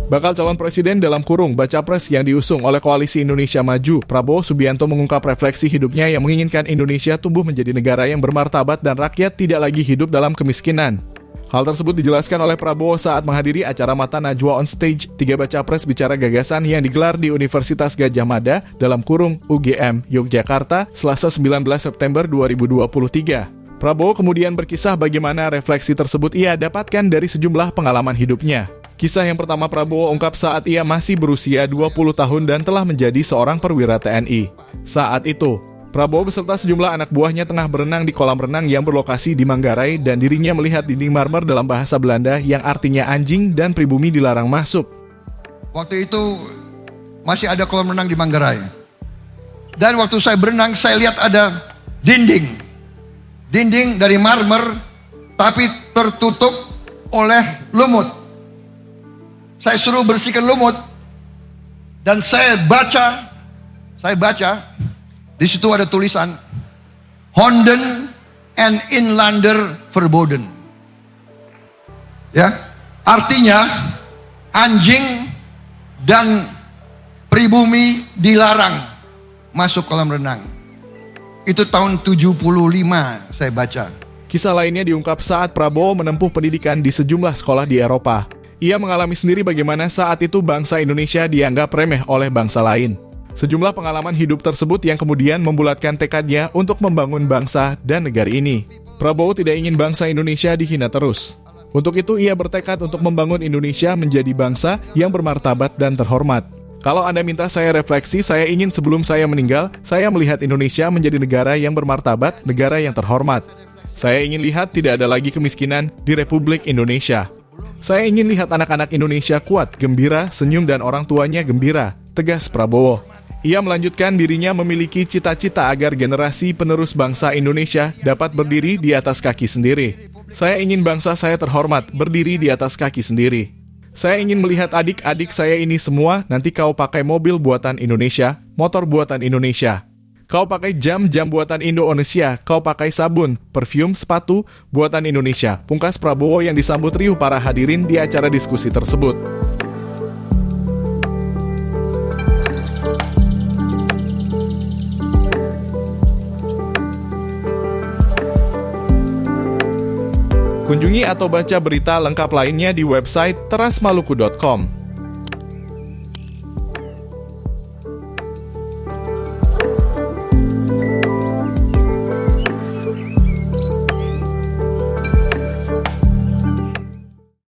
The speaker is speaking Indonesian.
Bakal calon presiden dalam kurung baca pres yang diusung oleh Koalisi Indonesia Maju, Prabowo Subianto mengungkap refleksi hidupnya yang menginginkan Indonesia tumbuh menjadi negara yang bermartabat dan rakyat tidak lagi hidup dalam kemiskinan. Hal tersebut dijelaskan oleh Prabowo saat menghadiri acara Mata Najwa on Stage, 3 baca pres bicara gagasan yang digelar di Universitas Gadjah Mada dalam kurung UGM, Yogyakarta, Selasa 19 September 2023. Prabowo kemudian berkisah bagaimana refleksi tersebut ia dapatkan dari sejumlah pengalaman hidupnya. Kisah yang pertama Prabowo ungkap saat ia masih berusia 20 tahun dan telah menjadi seorang perwira TNI. Saat itu, Prabowo beserta sejumlah anak buahnya tengah berenang di kolam renang yang berlokasi di Manggarai dan dirinya melihat dinding marmer dalam bahasa Belanda yang artinya anjing dan pribumi dilarang masuk. Waktu itu masih ada kolam renang di Manggarai. Dan waktu saya berenang, saya lihat ada dinding. Dinding dari marmer, tapi tertutup oleh lumut. Saya suruh bersihkan lumut dan saya baca, di situ ada tulisan Honden and Inlander Verboden. Ya, artinya anjing dan pribumi dilarang masuk kolam renang. Itu tahun 75 saya baca. Kisah lainnya diungkap saat Prabowo menempuh pendidikan di sejumlah sekolah di Eropa. Ia mengalami sendiri bagaimana saat itu bangsa Indonesia dianggap remeh oleh bangsa lain. Sejumlah pengalaman hidup tersebut yang kemudian membulatkan tekadnya untuk membangun bangsa dan negara ini. Prabowo tidak ingin bangsa Indonesia dihina terus. Untuk itu ia bertekad untuk membangun Indonesia menjadi bangsa yang bermartabat dan terhormat. Kalau Anda minta saya refleksi, saya ingin sebelum saya meninggal, saya melihat Indonesia menjadi negara yang bermartabat, negara yang terhormat. Saya ingin lihat tidak ada lagi kemiskinan di Republik Indonesia. Saya ingin lihat anak-anak Indonesia kuat, gembira, senyum dan orang tuanya gembira, tegas Prabowo. Ia melanjutkan dirinya memiliki cita-cita agar generasi penerus bangsa Indonesia dapat berdiri di atas kaki sendiri. Saya ingin bangsa saya terhormat, berdiri di atas kaki sendiri. Saya ingin melihat adik-adik saya ini semua, nanti kau pakai mobil buatan Indonesia, motor buatan Indonesia. Kau pakai jam-jam buatan Indonesia, kau pakai sabun, parfum, sepatu buatan Indonesia. Pungkas Prabowo yang disambut riuh para hadirin di acara diskusi tersebut. Kunjungi atau baca berita lengkap lainnya di website terasmaluku.com.